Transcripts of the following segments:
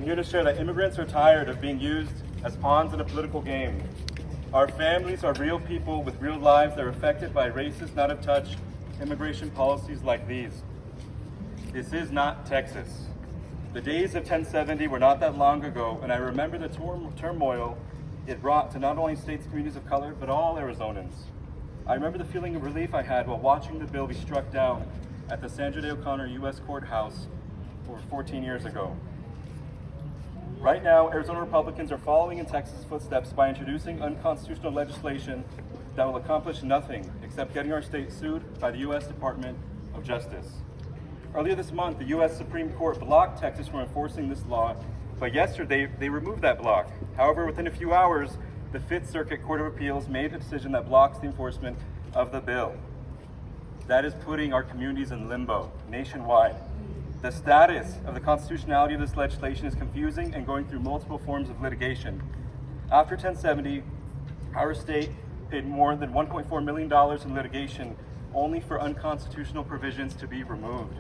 I'm here to share that immigrants are tired of being used as pawns in a political game. Our families are real people with real lives that are affected by racist, not of touch immigration policies like these. This is not Texas. The days of 1070 were not that long ago, and I remember the turmoil it brought to not only states, communities of color, but all Arizonans. I remember the feeling of relief I had while watching the bill be struck down at the Sandra Day O'Connor U.S. Courthouse over 14 years ago. Right now, Arizona Republicans are following in Texas' footsteps by introducing unconstitutional legislation that will accomplish nothing except getting our state sued by the U.S. Department of Justice. Earlier this month, the U.S. Supreme Court blocked Texas from enforcing this law, but yesterday they removed that block. However, within a few hours, the Fifth Circuit Court of Appeals made a decision that blocks the enforcement of the bill. That is putting our communities in limbo nationwide. The status of the constitutionality of this legislation is confusing and going through multiple forms of litigation. After 1070, our state paid more than $1.4 million in litigation only for unconstitutional provisions to be removed.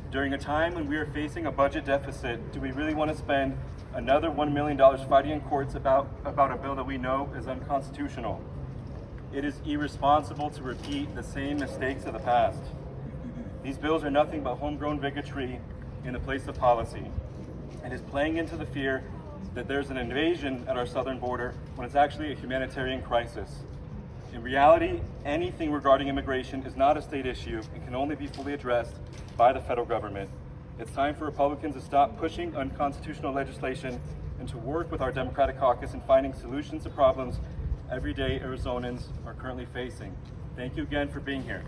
During a time when we are facing a budget deficit, do we really want to spend another $1 million fighting in courts about a bill that we know is unconstitutional? It is irresponsible to repeat the same mistakes of the past. These bills are nothing but homegrown bigotry in the place of policy. It is playing into the fear that there's an invasion at our southern border when it's actually a humanitarian crisis. In reality, anything regarding immigration is not a state issue and can only be fully addressed by the federal government. It's time for Republicans to stop pushing unconstitutional legislation and to work with our Democratic caucus in finding solutions to problems everyday Arizonans are currently facing. Thank you again for being here.